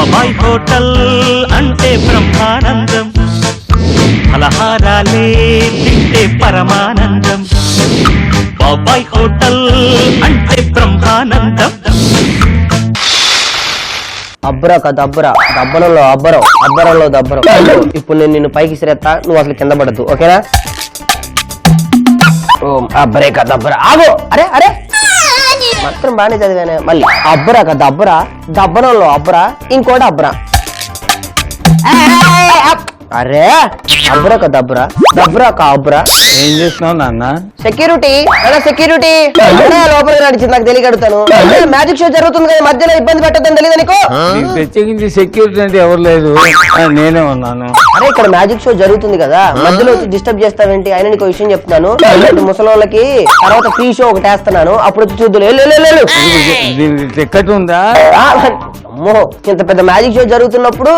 బాబాయ్ హోటల్ అంటే బ్రహ్మానందం, ఫలహారాలే తింటే పరమానందం. బాబాయ్ హోటల్ అంటే బ్రహ్మానందం. అబ్బరా కదా అబ్బరా, దబ్బరంలో అబ్బరం, అబ్బరంలో దబ్బరం. ఇప్పుడు నేను నిన్ను పైకి సిరేస్తా, నువ్వు అసలు కింద పడద్దు, ఓకేనా? ఓం అబ్బరే కదా అబ్బరా. ఆగు, అరే అరే మాత్రం బాగానే చదివానే. మళ్ళీ అబ్బరా కదా అబ్బరా, దబ్బరంలో అబ్బరా, ఇంకోటి అబ్బరా. అరే అబ్బరా కదా అబ్బరా, దబ్బరా కా అబ్బరా. ఏం చేస్తున్నావు నాన్న? సెక్యూరిటీ అలా సెక్యూరిటీ లోపలికి నడిచింది, నాకు తెలియ అడుగుతాను. మ్యాజిక్ షో జరుగుతుంది కదా, మధ్యలో ఇబ్బంది పెట్టద్దని తెలియదు నీకు? నీకు ప్రత్యేకించి సెక్యూరిటీ అంటే ఎవరు లేదు, నేనే ఉన్నాను. అరే ఇక్కడ మ్యాజిక్ షో జరుగుతుంది కదా, మధ్యలో వచ్చి డిస్టర్బ్ చేస్తావేంటి? ఆయన నీకు విషయం చెప్తున్నాను, ముసలోళ్ళకి తర్వాత ఫ్రీ షో ఒకటి వేస్తున్నాను, అప్పుడు వచ్చి చూద్దులే. దీనికి టికెట్ ఉందా? అమ్మో, ఇంత పెద్ద మ్యాజిక్ షో జరుగుతున్నప్పుడు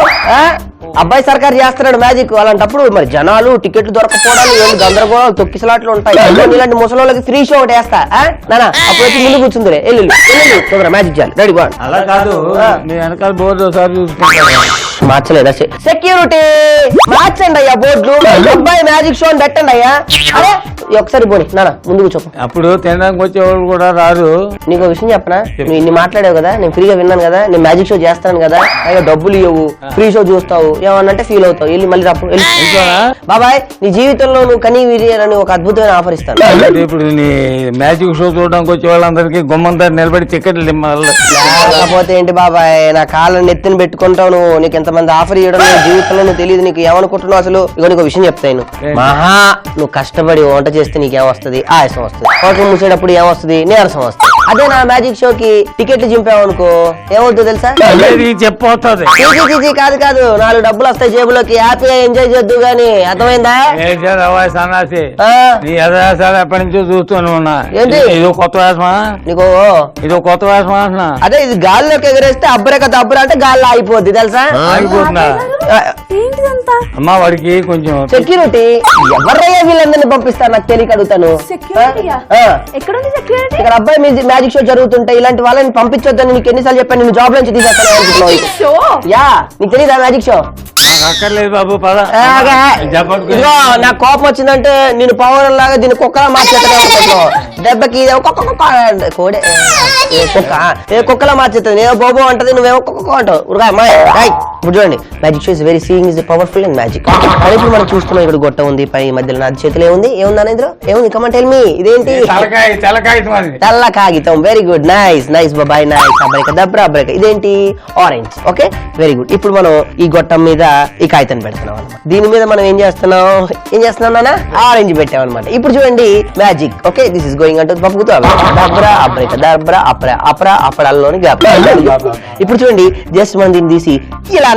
అబ్బాయి సర్కార్ చేస్తున్నాడు మ్యాజిక్. అలాంటప్పుడు మరి జనాలు టికెట్లు దొరకపోవడాలు, ఏళ్ళు గందరగోళాలు, తొక్కిసలాట్లు ఉంటాయి. ఇలాంటి ముసలోళ్ళకి ఫ్రీ షో ఒకటి వేస్తా నానా, అప్పుడు వచ్చి ముందు కూర్చుందిలే. వెళ్ళు మ్యాజిక్ చేయాలి, రెడీ బా. అలా కాదు, మీ వెనకాల బోర్డు ఒకసారి చూసుకుంటా. మార్చలేదా సెక్యూరిటీ? మార్చండి అయ్యా బోర్డులు, అబ్బాయి మ్యాజిక్ షో అని పెట్టండి అయ్యా. అరే ఒకసారి పోనీ నానా ముందు కూర్చో. అప్పుడు తినడానికి వచ్చేవాళ్ళు కూడా రారు. నీకు విషయం చెప్పనా, నువ్వు ఇన్ని మాట్లాడావు కదా, నేను ఫ్రీగా విన్నాను కదా, నేను మ్యాజిక్ షో చేస్తాను కదా, అయ్యో డబ్బులు ఇవ్వవు, ఫ్రీ షో చూస్తావు, ఏమన్నంటే ఫీల్ అవుతావు, వెళ్ళి మళ్ళీ రాపు. బాబాయ్ నీ జీవితంలో నువ్వు కనీ విరియాలని ఒక అద్భుతమైన ఆఫర్ ఇస్తాను. ఇప్పుడు నీ మ్యాజిక్ షో చూడడానికి వచ్చే వాళ్ళందరికీ గుమ్మంతా నిలబడి టికెట్లు లేకపోతే ఏంటి బాబాయ్, నా కాళ్ళని నెత్తిని పెట్టుకుంటావు నువ్వు. నీకు ఎంతమంది ఆఫర్ ఇవ్వడం జీవితంలో నువ్వు తెలియదు, నీకు ఏమనుకుంటున్నావు అసలు? ఇక నీకు విషయం చెప్తాను, మహా నువ్వు కష్టపడి వంట చేస్తే నీకేమొస్తుంది? ఆయాసం వస్తుంది. హోటల్ మూసేటప్పుడు ఏమొస్తుంది? నీరసం వస్తుంది. అదే నా మ్యాజిక్ షోకి టికెట్లు చింపావనుకో ఏమవుతుందో తెలుసా? చెప్పవుతుంది. కాదు కాదు, 4 డబ్బులు వస్తాయి జేబులోకి, హ్యాపీగా ఎంజాయ్ చేద్దు గానీ, అర్థమైందా? సన్నాసి నీ ఎప్పటి నుంచో చూస్తూనే ఉన్నా. ఏంటి ఇదో కొత్త వేసమా నీకు? ఇదో కొత్త వేసమా అంటున్నా. అదే ఇది గాల్లోకి ఎగరేస్తే అబ్బరే కదా అబ్బరా అంటే గాల్లో అయిపోద్ది తెలుసా? అయిపోతుందా? అమ్మా వాడికి కొంచెం సెక్యూరిటీ ఎవరయ్యా వీళ్ళందరినీ పంపిస్తారు నాకు తెలియక అడుగుతాను. ఇక్కడ అబ్బాయి మ్యాజిక్ షో జరుగుతుంటే ఇలాంటి వాళ్ళని పంపించొద్దని నీకు ఎన్నిసార్లు చెప్పాను? నేను జాబ్ నుంచి తీసేస్తాను. యా నీకు తెలియదా మ్యాజిక్ షో? అక్కర్లేదు బాబు, నాకు కోపం వచ్చిందంటే నేను పవన్ లాగా దీన్ని కుక్కలా మార్చేస్తాను. దెబ్బకి కోడే కుక్కలా మార్చేస్తుంది, నేను బోబో అంటది, నువ్వేమో కుక్క అంటావు. ఇప్పుడు చూడండి, magic show is very seeing is powerful and magic. కానీ ఇప్పుడు మనం చూస్తున్నాం, ఇక్కడ గొట్ట ఉంది, పై మధ్యలో నా చేతిలో ఏముంది? ఏముంది ఇందులో? ఏముంది? Come on tell me. ఇదేంటి? తెల్ల కాగితం. వెరీ గుడ్, నైస్ నైస్ బాబాయ్, నైస్. అబ్రేక దబ్రా అబ్రేక. ఇదేంటి? ఆరెంజ్. Okay very good. ఇప్పుడు మనం ఈ గొట్టం మీద ఈ కాగితం పెడుతున్నాం అనమాట. దీని మీద మనం ఏం చేస్తున్నాం నాన్న? ఆరెంజ్ పెట్టాం అనమాట. ఇప్పుడు చూడండి magic. Okay this is going అంటే పప్పుకుతో దబ్రా అబ్రేక దబ్రా అప్రా అప్రా అప్పడాల్లోని గ్యాప్. ఇప్పుడు చూడండి, జస్ట్ మనం దీన్ని తీసి ఇలా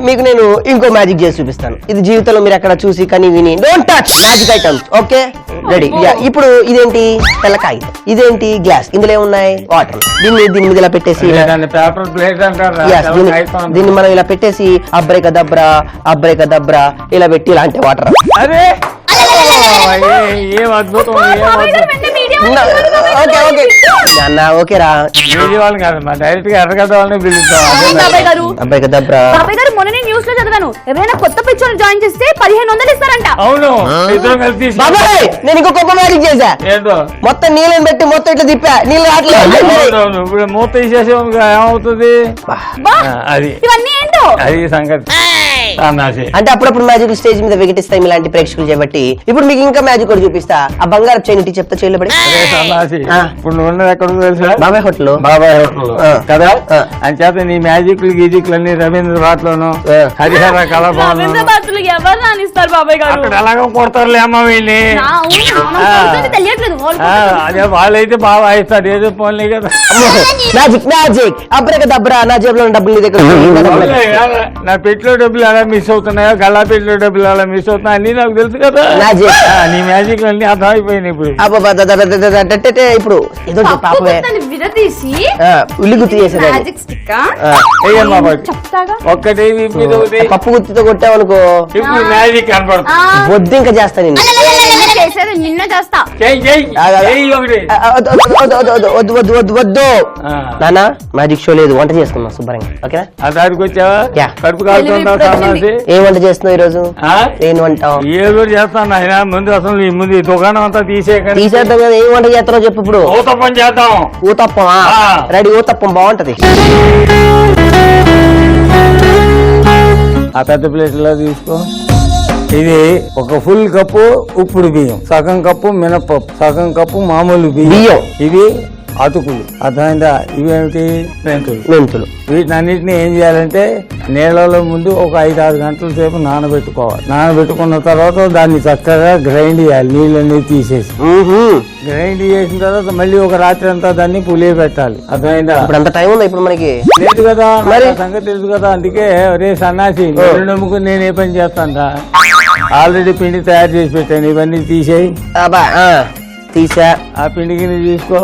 మీకు నేను ఇంకో మ్యాజిక్ చేసి చూపిస్తాను. ఇది జీవితంలో మీరు ఎక్కడ చూసి కానీ విని don't touch magic items. Okay ready. ఇప్పుడు ఇదేంటి? తెల్ల కాగితం. ఇదేంటి? గ్లాస్. ఇందులో ఏమున్నాయి? వాటర్. దీని మీద ఇలా పెట్టేసి దీన్ని మనం ఇలా పెట్టేసి అబ్రేక దబ్రా అబ్రేక దబ్రా ఇలా పెట్టి ఇలా అంటే వాటర్. అరే ఏం అద్భుతం. ఓకే ఓకే అన్న ఓకేరా. డైరెక్ట్ గా ఎర్రగడ్డ వాళ్ళని పిలుస్తాం. అబ్బాయి కదా మొన్న నేను న్యూస్ లో చదివాను, ఎవరైనా కొత్త పిక్చర్ జాయిన్ చేస్తే 1500 ఇస్తారంట. అవును, ఇద్దరం కలిసి. బాబాయ్ నేను ఇంకొక మ్యాజిక్ చేశా. ఏంటో? మొత్తం నీళ్ళని పెట్టి మొత్తం ఇట్లా తిప్పా, నీళ్ళు ఇప్పుడు మూత తీసేసి ఏమవుతుంది? అది ఇవన్నీ ఏంటో అది సంగతి. అంటే అప్పుడప్పుడు మ్యాజిక్ స్టేజ్ మీద వికటిస్తాయి ఇలాంటి ప్రేక్షకులు చేపట్టి. ఇప్పుడు మీకు ఇంకా మ్యాజిక్ కూడా చూపిస్తా. ఆ బంగారు చైన్ ఇట్టి చెప్తా చేయలేబడి. ఇప్పుడు నువ్వు ఉన్నది ఎక్కడ తెలుసా? బాబాయ్ హోటల్. బాబాయ్ హోటల్ కదా. అని చేత నీ మ్యాజిక్లు గీజిక్లు అన్ని రవీంద్రబాద్ లోను, హరిహర కళాభవన్ ఎవరు రానిస్తారు బాబాయ్ గారు? అక్కడ ఎలాగో కొడతారులే అమ్మ వీళ్ళని. అదే వాళ్ళైతే బాగా వాయిస్తారు, ఏదో పోన్లే కదా. Magic magic abracadabra. నా జేబులో డబ్బులు నీ దగ్గర. నా పెట్లో డబ్బులు ఎలా మిస్ అవుతున్నాయో, గల్లా పెట్లో డబ్బులు ఎలా మిస్ అవుతున్నాయి అన్ని నాకు తెలుసు కదా. నీ మ్యాజిక్ అన్ని అర్థమైపోయినాయి. ఇప్పుడు ఇప్పుడు ఉల్లి గుర్తు చేసేది ఒక్కటి పప్పు గుర్తితో కొట్టావనుకో ఇప్పుడు మ్యాజిక్ కనపడుతుంది. వద్దు ఇంకా చేస్తా నేను. చేసేది నిన్న చేస్తా. ఒకటి వద్దు వద్దు వద్దు వద్దు ఆ. నాన్న మ్యాజిక్ షో లేదు, వంట చేసుకుందాం శుభ్రంగా. ఓకేనా? ఆ దారికి వచ్చావా? యా. కడుపు కాలుతుంటావు సన్నాసి. ఏం వంట చేస్తున్నావు ఈ రోజు? ఆ? ఏం వంట? ఏదో చేస్తాను ఆయన. ముందు అసలు ఈ ముందు ఈ దుకాణం అంతా తీసేయకండి. తీసేద్దాం కదా. ఏం వంట చేస్తున్నావు చెప్పు ఇప్పుడు. ఊతప్పం చేద్దాం. ఊతప్పం ఆ. రెడీ. ఊతప్పం బాగుంటది. ఆ పెద్ద ప్లేట్ లో తీసుకో. ఇది ఒక ఫుల్ కప్పు ఉప్పుడు బియ్యం, సగం కప్పు మినపప్పు, సగం కప్పు మామూలు బియ్యం. ఇవి అతుకులు. అర్థమైందా? ఇవేమిటి? మెంతులు. వీటిని అన్నిటిని ఏం చేయాలంటే నీళ్ళలో ముందు ఒక 5-6 గంటల సేపు నానబెట్టుకోవాలి. నానబెట్టుకున్న తర్వాత దాన్ని చక్కగా గ్రైండ్ చేయాలి, నీళ్ళన్నీ తీసేసి. గ్రైండ్ చేసిన తర్వాత మళ్ళీ ఒక రాత్రి అంతా దాన్ని పులియ పెట్టాలి. అర్థమైందా? ఇప్పుడు అంత టైం ఉందా ఇప్పుడు మనకి? లేదు కదా, మరి సంగతి తెలుసు కదా. అందుకే రే సన్నాసి నమ్ముకుని నేను ఏ పని చేస్తాను. ఆల్రెడీ పిండి తయారు చేసి పెట్టాను. ఇవన్నీ తీసేయి. తీసా. ఆ పిండి గిన్నె తీసుకో.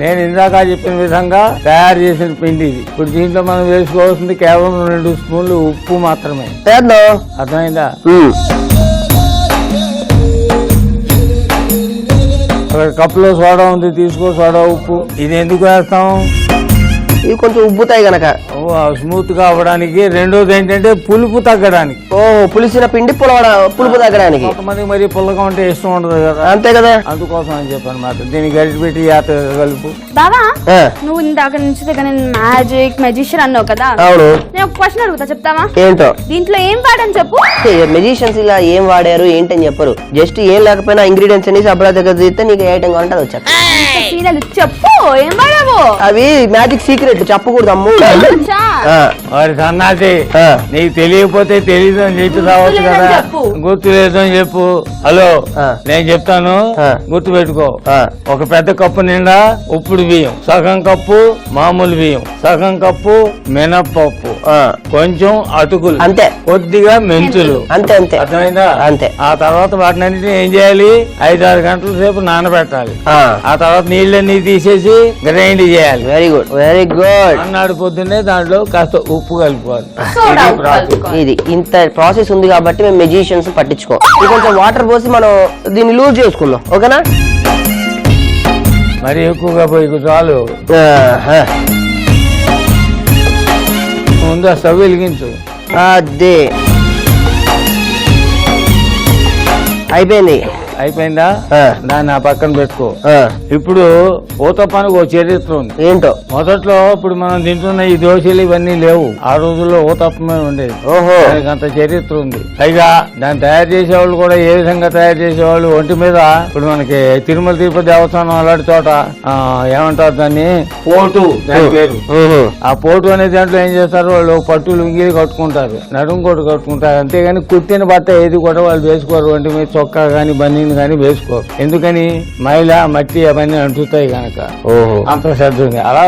నేను ఇందాక చెప్పిన విధంగా తయారు చేసిన పిండి ఇది. ఇప్పుడు దీంట్లో మనం వేసుకోవాల్సింది కేవలం 2 స్పూన్లు ఉప్పు మాత్రమే. అర్థమైందా? అక్కడ కప్పులో సోడా ఉంది, తీసుకో. సోడా, ఉప్పు. ఇది ఎందుకు వేస్తాం? ఇవి కొంచెం ఉబ్బుతాయి గనక స్మూత్ గా అవ్వడానికి. రెండోది ఏంటంటే పులుపు తగ్గడానికి. పులిసిన పిండి పులుపు తగ్గడానికి. కొంతమంది మరి పుల్లగా ఉంటే ఇష్టం ఉండదు కదా. అంతే కదా. అందుకోసం అని చెప్పాను మాట. దీన్ని గరిచి పెట్టి కలుపు. బావా నువ్వు ఇందాక నుంచి దగ్గర మెజిషియన్ అన్నావు కదా. అవును. నేను ఒక క్వశ్చన్ అడుగుతా, చెప్తావా? ఏంటో? దీంట్లో ఏం వాడని చెప్పు. మెజిషియన్స్ ఇలా ఏం వాడారు ఏంటని చెప్పరు. జస్ట్ ఏం లేకపోయినా ఇంగ్రీడియంట్స్ అనేసి అబ్బా దగ్గర తీస్తే నీకు ఏ ఐటమ్ కావాలంటే అది వచ్చాక చెప్పు. ఏం వాడావు? అవి మ్యాజిక్ సీక్రెట్ చెప్పకూడదు అమ్ము. వారి సన్నాసి, నీకు తెలియకపోతే తెలీదు అని చెప్పి రావచ్చు కదా. గుర్తు లేదు అని చెప్పు. హలో, నేను చెప్తాను, గుర్తు పెట్టుకో. ఒక పెద్ద కప్పు నిండా ఉప్పుడు బియ్యం, సగం కప్పు మామూలు బియ్యం, సగం కప్పు మినపప్పు, కొంచెం అటుకులు, అంతే. కొద్దిగా మెంతులు, అంతే అంతే. అర్థమైందా? అంతే. ఆ తర్వాత వాటిని ఏం చేయాలి? 5-6 గంటల సేపు నానబెట్టాలి. ఆ తర్వాత నీళ్ళన్నీ తీసేసి గ్రైండ్ చేయాలి. Very good, very good. అన్నాడు పొద్దున్నే దాంట్లో కాస్త ఉప్పు కలుపుకోవాలి. ఇది ఇంత ప్రాసెస్ ఉంది కాబట్టి మేము మెజిషియన్స్ పట్టించుకో. కొంచెం వాటర్ పోసి మనం దీన్ని లూజ్ చేసుకుందాం. ఓకేనా? మరి ఎక్కువగా పోయి చాలు. ముందు స్టవ్ వెలిగించు. అదే అయిపోయింది. అయిపోయిందా? దాన్ని ఆ పక్కన పెట్టుకో. ఇప్పుడు ఊతప్పానికి ఒక చరిత్ర ఉంది. ఏంటో? మొదట్లో ఇప్పుడు మనం తింటున్న ఈ దోశలు ఇవన్నీ లేవు. ఆ రోజుల్లో ఊతప్పమే ఉండేది. ఓహో. అంత చరిత్ర ఉంది. పైగా దాన్ని తయారు చేసేవాళ్ళు కూడా ఏ విధంగా తయారు చేసేవాళ్ళు, ఒంటి మీద ఇప్పుడు మనకి తిరుమల తిరుపతి దేవస్థానం అలాంటి చోట ఏమంటారు దాన్ని, పోటు దాని పేరు. ఆ పోటు అనే దాంట్లో ఏం చేస్తారు, వాళ్ళు పట్టు లుంగీలు కట్టుకుంటారు, నడుము కోటు కట్టుకుంటారు. అంతేగాని కుట్టిన బట్ట ఏది కూడా వాళ్ళు వేసుకోరు. ఒంటి మీద చొక్కా గాని బన్నీ కానీ వేసుకోరు. ఎందుకని? మైల మట్టి అవన్నీ అంటుతాయి కనుక. అంత శ్రద్ధ ఉంది. అలా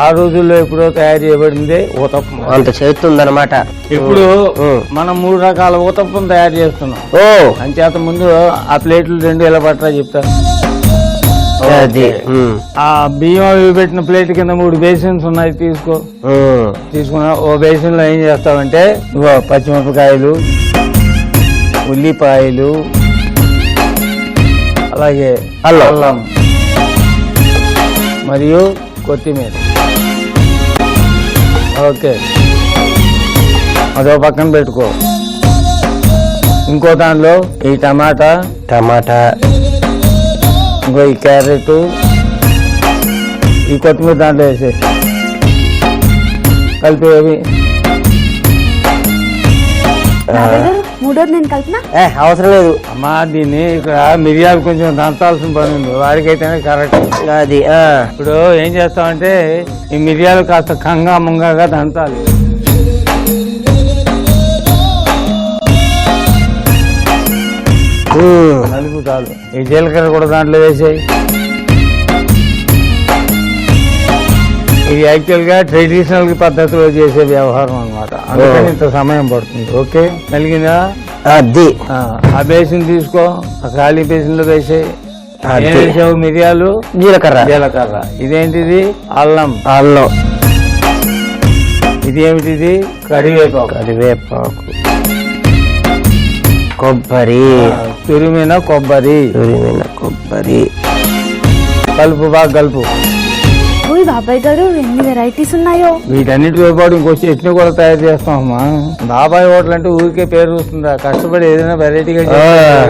ఆ రోజుల్లో ఎప్పుడో తయారు చేయబడింది ఊతప్పం. అంత చేస్తుందన్నమాట. ఇప్పుడు మనం 3 రకాల ఊతప్పం తయారు చేస్తున్నాం. అంచేత ముందు ఆ ప్లేట్లు 2 ఎలా పట్టరా చెప్తాను. ఆ బియ్యం అవి పెట్టిన ప్లేట్ కింద 3 బేసిన్స్ ఉన్నాయి. తీసుకున్నా. ఓ బేసిన్ లో ఏం చేస్తామంటే పచ్చిమిరపకాయలు, ఉల్లిపాయలు, అలాగే అల్లం మరియు కొత్తిమీర. ఓకే, అదో పక్కన పెట్టుకో. ఇంకో దానిలో ఈ టమాటా, ఇంకో ఈ క్యారెట్, ఈ కొత్తిమీర దాంట్లో వేసే కలిపేవి. మూడోది నేను కలిపినా అవసరం లేదు అమ్మా. దీన్ని ఇక్కడ మిరియాలు కొంచెం దంచాల్సిన పని ఉంది. వారికైతేనే కరెక్ట్ అది. ఇప్పుడు ఏం చేస్తామంటే ఈ మిరియాలు కాస్త కంగా ముంగాగా దంచాలి. నలుపు చాలు. ఈ జీలకర్ర కూడా దాంట్లో వేసేయి. ఇది యాక్చువల్ గా ట్రెడిషనల్ పద్ధతిలో చేసే వ్యవహారం అన్నమాట. అందుకని ఇంత సమయం పడుతుంది. ఓకే, కలిగిందా? అది. ఆ బేసిన్ తీసుకో. ఆ ఖాళీ బేసిన్ లో వేసేయి. వేసావు మిరియాలు, జీలకర్ర. ఇదేంటిది? అల్లం. ఇదేమిటిది? కరివేపాకు. కొబ్బరి తురిమిన కొబ్బరి కలుపు, బాగా కలుపు. ఓయ్ బాబాయ్ గారు ఎన్ని వెరైటీస్ ఉన్నాయో. వీటన్నిటితో పాటు ఇంకో చట్నీ కూడా తయారు చేస్తామమ్మా. బాబాయ్ హోటల్ అంటే ఊరికే పేరు వస్తుందా? కష్టపడి ఏదైనా వెరైటీగా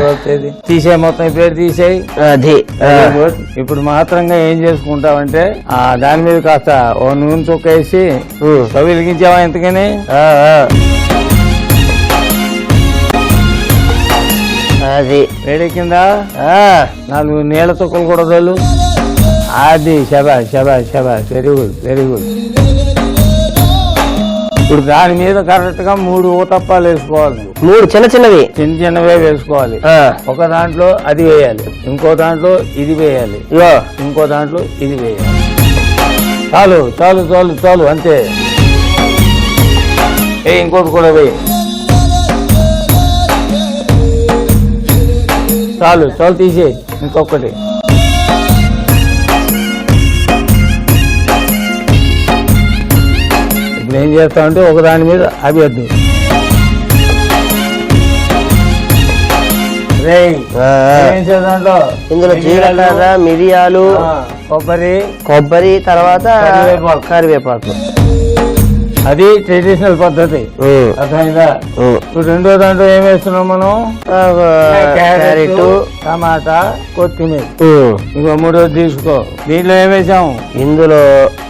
వచ్చేది. తీసే మొత్తం ఈ పేరు తీసేయి. అది ఇప్పుడు మాత్రంగా ఏం చేసుకుంటావంటే దాని మీద కాస్త ఓ నూనె చుక్క వేసి స్టవ్ వెలిగించావా ఎంతకని? అది వేడెక్కిందా? 4 నీళ్ళ చుక్కలు కూడా చల్లు. అది శబాష్ శబాష్ శబాష్, వెరీ గుడ్ వెరీ గుడ్. ఇప్పుడు దాని మీద కరెక్ట్ గా 3 ఊతప్పాలు వేసుకోవాలి. 3 చిన్నవే వేసుకోవాలి. ఒక దాంట్లో అది వేయాలి, ఇంకో దాంట్లో ఇది వేయాలి, ఇంకో దాంట్లో ఇది వేయాలి. చాలు చాలు చాలు చాలు అంతే. ఇంకోటి కూడా వేయి. చాలు చాలు తీసేయి. ఇంకొకటి. ఇప్పుడు ఏం చేస్తామంటే ఒక దాని మీద అభ్యర్థి దాంట్లో ఇందులో జీలకర్ర, మిరియాలు, కొబ్బరి తర్వాత కరివేపాకు. అది ట్రెడిషనల్ పద్ధతి, అర్థమైందా? ఇప్పుడు రెండో దాంట్లో ఏం వేస్తున్నాం మనం? క్యారెట్, టమాటా, కొత్తిమీర. ఇంకో మూడోది తీసుకో. దీంట్లో ఏం వేసాం? ఇందులో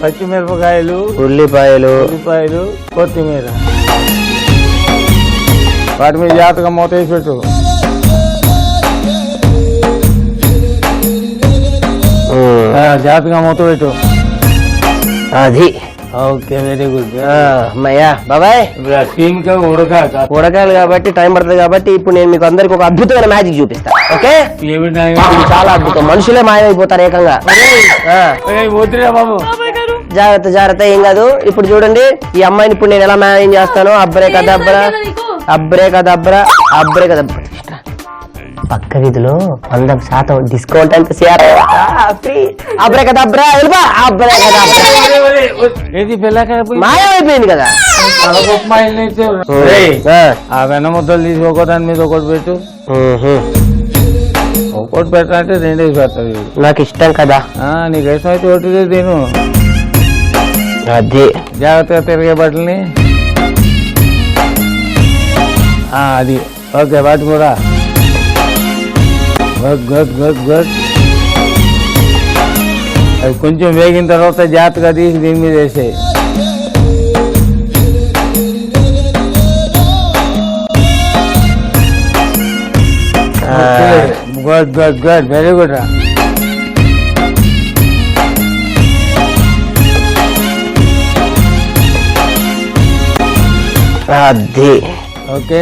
పచ్చిమిరపకాయలు, ఉల్లిపాయలు, కొత్తిమీర. వాటి మీద జాగ్రత్తగా మూత వేసి పెట్టు. జాగ్రత్తగా మూత పెట్టు. అది ఓకే, వెరీ గుడ్. అమ్మయ్యా బాబాయ్, ఉడకాలి కాబట్టి టైం పడుతుంది కాబట్టి ఇప్పుడు నేను మీకు అందరికి ఒక అద్భుతమైన మ్యాజిక్ చూపిస్తా. ఓకే, చాలా అద్భుతం. మనుషులే మాయమైపోతారు ఏకంగా. బాబు జాగ్రత్త జాగ్రత్త, ఏం కాదు. ఇప్పుడు చూడండి ఈ అమ్మాయిని ఇప్పుడు నేను ఎలా మేనేజ్ చేస్తాను. అబ్బరే కదబ్బరా, అబ్బరే కదబ్బరా, అబ్బరే కదబ్బరా. పక్క వీధిలో 100% డిస్కౌంట్ అంత ఫ్రీ. అబ్బరే కదబ్బరా, అబ్బరే మాయమైపోయింది కదా. ఆ వెన్న ముద్దలు తీసి ఒక దాని మీద ఒకటి పెట్టు. ఒకటి పెట్టాలంటే 2 పెడతాది. నాకు ఇష్టం కదా. నీకు ఇష్టమైతే ఒకటి తిను. అది జాగ్రత్తగా తిరిగే బట్టలని. అది ఓకే, వాటి కూడా గుడ్ గుడ్ గుడ్ గుడ్. అది కొంచెం వేగిన తర్వాత జాగ్రత్తగా తీసి దీని మీద వేసేయి. Good good good, very good రా. అది ఓకే,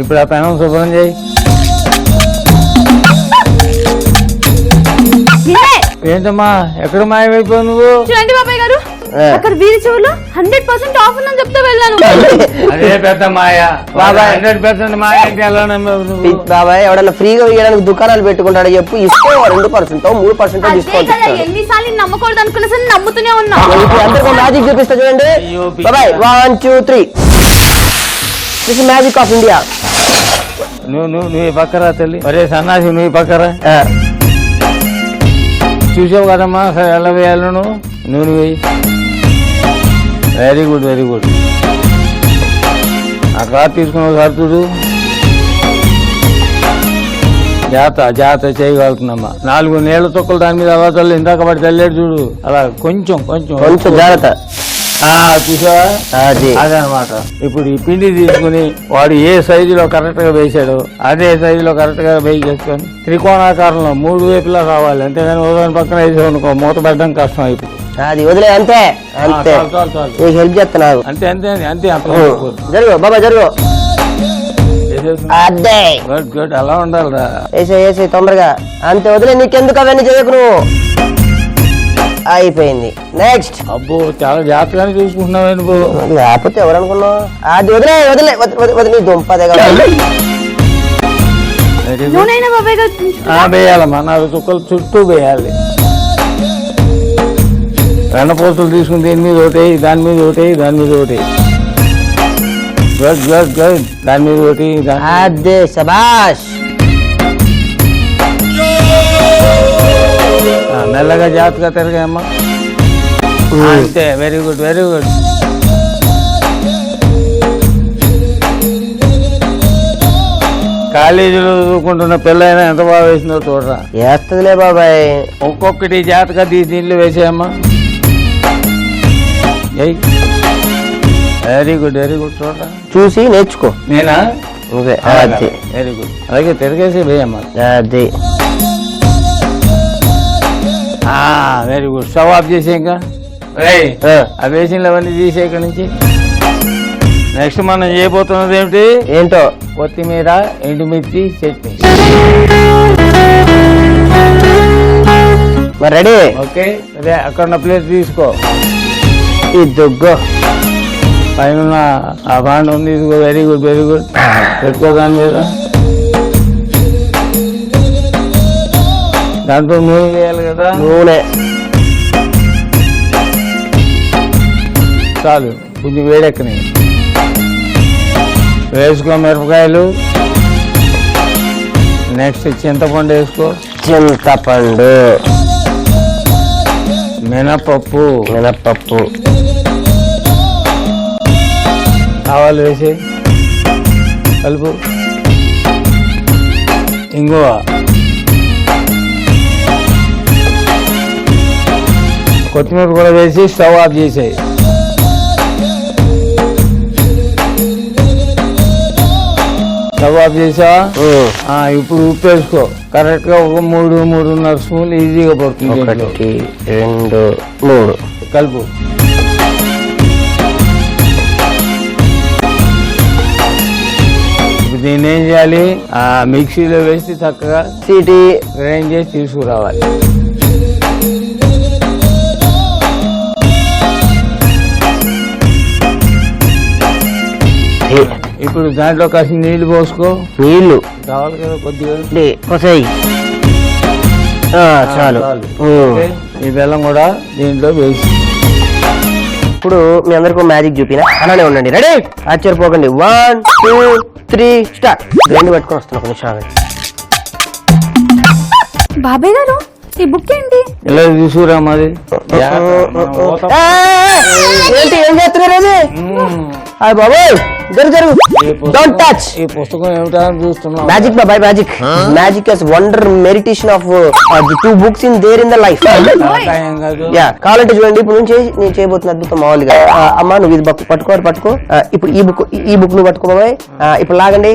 ఇప్పుడు ఆ పెనం శుభ్రం చేయి. ఏంటమ్మా ఎక్కడ మాయమైపోయావు నువ్వు? చూడండి బాబాయ్ గారు, అక్కడ వీధి చివరిలో 100% ఆఫ్ ఉందని చెప్తే వెళ్ళాను. అదే పెద్ద మాయ బాబాయ్. 100% మాయ అంటే ఎలా నమ్మావు నువ్వు? బాబాయ్ ఎవడన్నా ఫ్రీగా వేయడానికి దుకాణాలు పెట్టుకుంటాడు చెప్పు. ఇస్తే 2%, 3% డిస్కౌంట్. ఎన్నిసార్లు నమ్మకూడదు అనుకున్నా సరే నమ్ముతూనే ఉన్నా. అందరికీ మ్యాజిక్ చూపిస్తా చూడండి బాబాయ్. 1 2 3 this is magic of India. నువ్వు పక్కరా తల్లి. అరే సన్నాసి, నువ్వు పక్కరా. చూసావు కదమ్మా ఎలా వేయాలి. నూనె వేయి. Very good very good. ఆ క్లాత్ తీసుకుని ఒకసారి చూడు. జాగ్రత్త చేయగలుగుతుందమ్మా. 4 నీళ్ల చుక్కలు దాని మీద అలా చల్లి. ఇందాక పడి చల్లేడు చూడు. అలా కొంచెం కొంచెం కొంచెం జాగ్రత్త. చూసావా? అదనమాట. ఇప్పుడు ఈ పిండి తీసుకుని వాడు ఏ సైజులో కరెక్ట్ గా వేసాడు అదే సైజులో కరెక్ట్ గా వేయి చేసుకొని త్రికోణాకారంలో 3 వైపులా కావాలి. అంతేగాని ఉదయం పక్కన వేసావు అనుకో మూత పెట్టడం కష్టం అయిపోతుంది. అది వదిలే అంతే అంతే. నీకు హెల్ప్ చేస్తున్నావు అంతే అంతే అంతే. జరుగు బాబా జరుగు. అదే గుడ్ గుడ్, అలా ఉండాలిరా. వేసే తొందరగా. అంతే వదిలే, నీకెందుకు అవన్నీ చేయకు నువ్వు. అయిపోయింది. నెక్స్ట్. అబ్బో చాలా జాగ్రత్తగానే చూసుకుంటున్నావు నువ్వు. లేకపోతే ఎవరు అనుకున్నావు? అది వదిలే వదిలే వదిలే దుంపదే కదా. వేయాలమ్మా. 4 చుక్కలు చుట్టూ వేయాలి. వెన్నపూసలు తీసుకుని దీని మీద ఒకటి, దాని మీద ఒకటి, దాని మీద ఒకటి. Good good good. దాని మీద ఒకటి అదే శబాష్. మెల్లగా జాగ్రత్తగా తిరగాయమ్మా. అంతే, వెరీ గుడ్ వెరీ గుడ్. కాలేజీలో చదువుకుంటున్న పిల్లైనా ఎంత బాగా వేసిందో చూడరా. వేస్తుందిలే బాబాయ్. ఒక్కొక్కటి జాగ్రత్తగా తీసి దీంట్లో వేసేయమ్మా. Very good very good. చూడరా, చూసి నేర్చుకో. నేనా? అది వెరీ గుడ్. అలాగే తిరగేసి వేయమ్మా. అది వెరీ గుడ్. స్టవ్ ఆఫ్ చేసే ఇంకా ఆ వేసినవి అవన్నీ తీసే ఇక్కడి నుంచి. నెక్స్ట్ మనం చేయబోతున్నది ఏమిటి? ఏంటో? కొత్తిమీర, ఎండుమిర్చి చట్నీ. మరి రెడీ? ఓకే, అదే అక్కడ ప్లేట్ తీసుకో. ఇదిగో పైన ఆ బాండ్ ఉంది, ఇదిగో. Very good very good. పెట్టుకో దాని మీద. దాంట్లో నూనె వేయాలి కదా. నూనె చాలు, కొంచెం వేడెక్కని వేసుకో. మిరపకాయలు, నెక్స్ట్ చింతపండు వేసుకో. చింతపండు, మినపప్పు, మినపప్పు, ఆవాలు వేసి కలుపు. ఇంగువ, కొత్తిమీర కూడా వేసి స్టవ్ ఆఫ్ చేసేయి. స్టవ్ ఆఫ్ చేసావా? ఇప్పుడు ఉప్పు వేసుకో. కరెక్ట్ గా ఒక 3-3.5 స్పూన్లు ఈజీగా పడుతుంది. 1 2 3 కలుపు. ఇప్పుడు దీన్ని ఏం చేయాలి? మిక్సీలో వేసి చక్కగా సీటీ గ్రైండ్ చేసి తీసుకురావాలి. ఇప్పుడు దాంట్లో కాసిన నీళ్లు పోసుకో. నీళ్లు కావాలి కదా కొద్దిగా. పోసాయి. చాలు. ఓకే, ఈ బెల్లం కూడా దీంట్లో వేసి. ఇప్పుడు మీ అందరికీ మ్యాజిక్ చూపినా, అలానే ఉండండి. రెడీ? ఆశ్చర్యపోకండి. 1 2 3 స్టార్ట్. రెండు పట్టుకొని వస్తున్నా, ఒక నిమిషం ఆగండి. బాబాయ్ గారు, ఈ బుక్ ఏంటి? ఇలా తీసుకురా మాది. ఏంటి, ఏం చేస్తున్నారు? అది హాయ్ బాబాయ్, జరుగు. Don't touch. ఈ పుస్తకం ఏమిటా అని చూస్తున్నా. మ్యాజిక్ బాబాయ్, magic. Magic is wonder meditation of the 2 books in there in the life. Yeah, కావాలంటే చూడండి. ఇప్పుడు నుంచి నేను చేయబోతున్న అద్భుతం మామూలుగా. అమ్మా, నువ్వు ఇది పట్టుకో. ఇప్పుడు ఈ బుక్ నువ్వు పట్టుకో బాబాయ్. ఇప్పుడు లాగండి.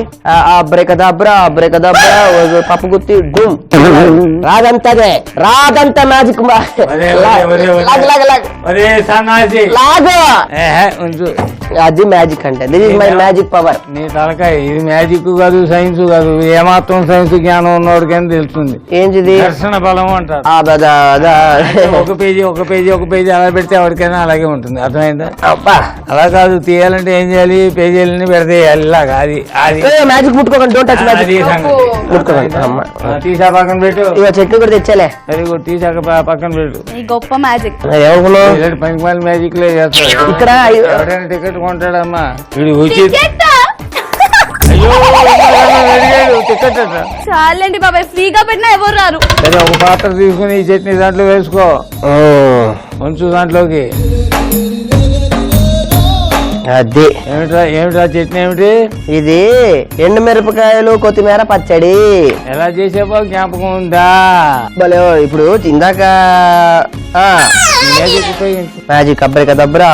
అబ్రేకదాబ్రా, పప్పు గుత్తి డుమ్. రాదంతదే, రాదంతా మ్యాజిక్. లాగు. అది మ్యాజిక్ అంటే. This is my magic power. నీ తలకాయ, ఇది మ్యాజిక్ కాదు, సైన్స్ కాదు. ఏమాత్రం సైన్స్ జ్ఞానం ఉన్నవాడికి అని తెలుస్తుంది. ఏంటిది? దర్శన బలం అంటారు. ఒక పేజీ అలా పెడితే ఎవరికైనా అలాగే ఉంటుంది. అర్థమైందా? అలా కాదు, తీయాలంటే ఏం చేయాలి? పేజీలని పెడతేయాలి. ఇలాగా అది మ్యాజిక్ ముట్టుకోకండి. Don't touch magic. తీసా పక్కన పెట్టు. ఇక చెట్లు కూడా తెచ్చాలే. Very good. తీసాక పక్కన పెట్టు. గొప్ప మ్యాజిక్. పనికిమాల మ్యాజిక్ లే చేస్తాడు. ఇక్కడ ఎవరైనా టికెట్ కొంటాడమ్మా. వీడు ఉచిత. టికెట్ చాలండి బాబాయ్, ఫ్రీగా పెట్టినా ఎవరు రారు. సరే, ఒక పాత్ర తీసుకుని ఈ చట్నీ దాంట్లో వేసుకో. కొంచెం దాంట్లోకి. అది ఏమిటా చట్నీ? ఏమిటి ఇది? ఎండుమిరపకాయలు, కొత్తిమీర పచ్చడి. ఎలా చేసావో జ్ఞాపకం ఉందా? భలే. ఇప్పుడు ఇందాక మ్యాజిక్ అబ్రేకదబ్రా.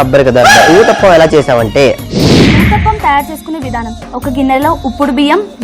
ఊతప్పం ఎలా చేసామంటే, ఊతప్పం తయారు చేసుకునే విధానం: ఒక గిన్నెలో ఉప్పుడు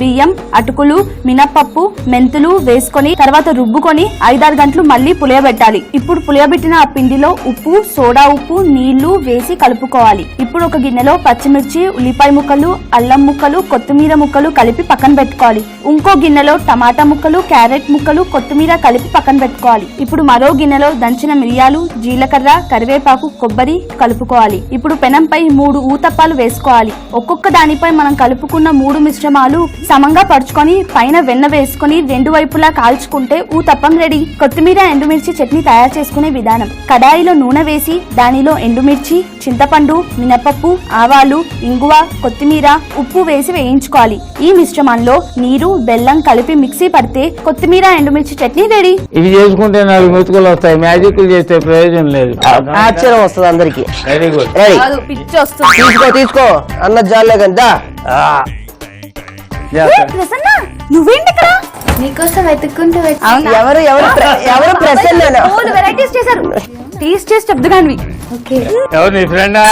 బియ్యం, అటుకులు, మినపప్పు, మెంతులు వేసుకొని తర్వాత రుబ్బుకొని 5-6 గంటలు మళ్ళీ పులియబెట్టాలి. ఇప్పుడు పులియబెట్టిన ఆ పిండిలో ఉప్పు, సోడా ఉప్పు, నీళ్లు వేసి కలుపుకోవాలి. ఇప్పుడు ఒక గిన్నెలో పచ్చిమిర్చి, ఉల్లిపాయ ముక్కలు, అల్లం ముక్కలు, కొత్తిమీర ముక్కలు కలిపి పక్కన పెట్టుకోవాలి. ఇంకో గిన్నెలో టమాటా ముక్కలు, క్యారెట్ ముక్కలు, కొత్తిమీర కలిపి పక్కన పెట్టుకోవాలి. ఇప్పుడు మరో గిన్నెలో దంచిన మిరియాలు, జీలకర్ర, కరివేపాకు, కొబ్బరి కలుపుకోవాలి. ఇప్పుడు పెనంపై 3 ఊతప్పాలు వేసుకోవాలి. ఒక్కో ఒక్కొక్క దానిపై మనం కలుపుకున్న 3 మిశ్రమాలు సమంగా పరుచుకొని పైన వెన్న వేసుకొని 2 వైపులా కాల్చుకుంటే ఊతప్పం రెడీ. కొత్తిమీర ఎండుమిర్చి చట్నీ తయారు చేసుకునే విధానం. కడాయిలో నూనె వేసి దానిలో ఎండుమిర్చి, చింతపండు, మినపప్పు, ఆవాలు, ఇంగువ, కొత్తిమీర, ఉప్పు వేసి వేయించుకోవాలి. ఈ మిశ్రమంలో నీరు, బెల్లం కలిపి మిక్సీ పడితే కొత్తిమీర ఎండుమిర్చి చట్నీ రెడీ. ఇవి చేసుకుంటే 4 మెతుకులు వస్తాయి, మ్యాజిక్లు చేస్తే ప్రయోజనం లేదు. ఆశ్చర్యం వస్తుంది అందరికి. Very good. రెడీ, కాదు, పిచ్చి వస్తుంది. తీసుకో అన్న జాలే కదా. ప్రసన్న, నువ్వేంటి ఇక్కడ? నీకోసం వెతుక్కుంటూ ఎవరు ప్రసన్న? వెరైటీస్ చేశారు. టేస్ట్ చేసి చెప్దు కానివి. ఓకే. ఎవరు నీ ఫ్రెండా?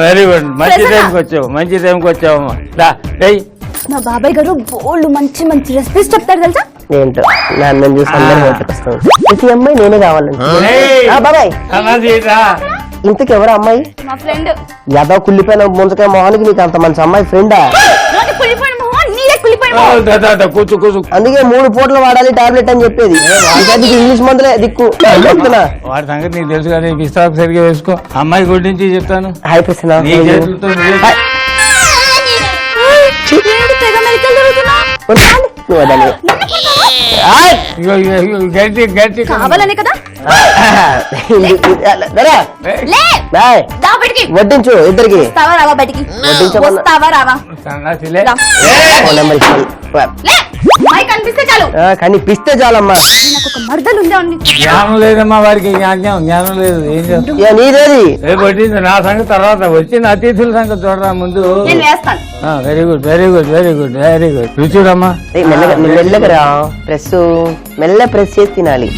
Very good. మంచి టైంకి వచ్చావమ్మా. మా బాబాయ్ గారు బోల్డ్ మంచి మంచి రెసిపీస్ చెప్తారు తెలుసా? ఏంటో నన్ను చూసి అందరూ బయటకు ప్రతి అమ్మాయి నేనే కావాలంటే. బాబాయ్, ఇంతకు ఎవరు అమ్మాయి? మా ఫ్రెండ్. యాదవ్ కుళ్ళిపోయిన ముందుకాయ మొహానికి నీకు అంత మంచి అమ్మాయి ఫ్రెండా? కూర్చు కూర్చు. అందుకే 3 పూటలు వాడాలి టాబ్లెట్ అని చెప్పేది. ఇంగ్లీష్ మందులే దిక్కు చెప్తున్నా. వాడి సంగతి నీకు తెలుసు కానీ పిస్తాకు సరిగ్గా వేసుకో. అమ్మాయి గురించి చెప్తాను. హాయ్ ప్రసన్న. నీ చేతులతో గట్టి గట్టి కావాలనే కదా. వడ్డించు ఇద్దరికి. వస్తావా రావా బయటికి? వస్తావా రావా? సన్నాసిలే. కనిపిస్తే చాలు. కనిపిస్తే చాలమ్మా. నాకు ఒక మర్దలు ఉండే. జ్ఞానం లేదమ్మా వారికి. జ్ఞానం లేదు. ఏం చేస్తా నీదేది పట్టింది నా సంగతి తర్వాత వచ్చింది. అతిథుల సంగతి చూడరా ముందు. నేను వేస్తాను. Very good very good very good very good. రుచిరమ్మా. మెల్లగా రా. ప్రెస్ మెల్ల ప్రెస్ చేసి తినాలి.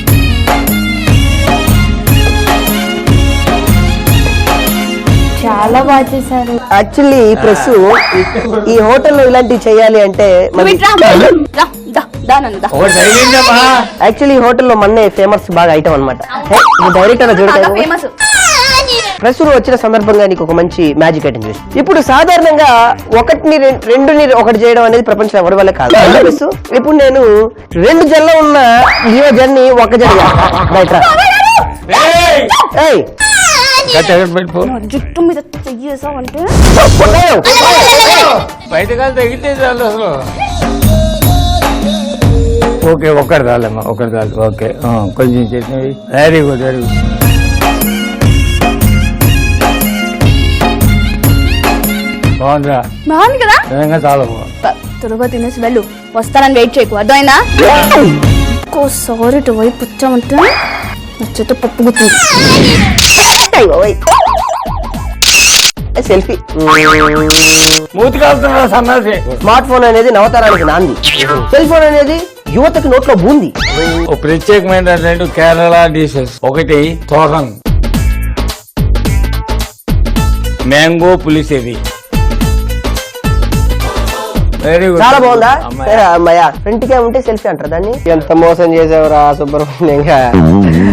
చాలా బాగా చేశారు. యాక్చువల్లీ ఈ ప్రెస్ ఈ హోటల్లో ఇలాంటివి చేయాలి అంటే యాక్చువల్లీ ఈ హోటల్లో మన్నే ఫేమస్ బాగా ఐటమ్ అనమాట. డైరెక్టర్ చూడతాను. ప్రెస్ వచ్చిన సందర్భంగా నీకు ఒక మంచి మ్యాజిక్ ఐటమ్ చేసి. ఇప్పుడు సాధారణంగా ఒకటిని ఒకటి చేయడం అనేది ప్రపంచం ఎవరి వల్ల కాదు. ప్రెస్ ఇప్పుడు నేను 2 జల్ల ఉన్న లియో జన్ని ఒక జల్ల బయట జుట్టు మీద చెయ్యేసావంటే బయటకాలు తగ్గితే చాలు అసలు. ఓకే ఒక్కటి చాలమ్మా ఒకటి చాలు. ఓకే కొంచెం chutney. Very good very good. బాగుందిరా. బాగుంది కదా. నిజంగా చాలా బాగుంది. త్వరగా తినేసి వెళ్ళు. వస్తానని వెయిట్ చేయకు, అర్థమైందా? ఇంకోసారి వైపు వచ్చామంటే వచ్చేతో పప్పు గుర్తుంది. సెల్ఫీ. మూతి కాలుతున్నా సన్నాసి. స్మార్ట్ ఫోన్ అనేది నవతరానికి నాంది. సెల్ ఫోన్ అనేది యువతకి నోట్లో బూంది. ఒక ప్రత్యేకమైన 2 కేరళ డిషెస్. ఒకటి తోరన్ మ్యాంగో పులిసేది. Very good. చాలా బాగుందా అమ్మాయ? ఫ్రంట్ కే ఉంటే సెల్ఫీ అంటారు దాన్ని. ఎంత మోసం చేసావురా సుబ్రహ్మణ్యంగా.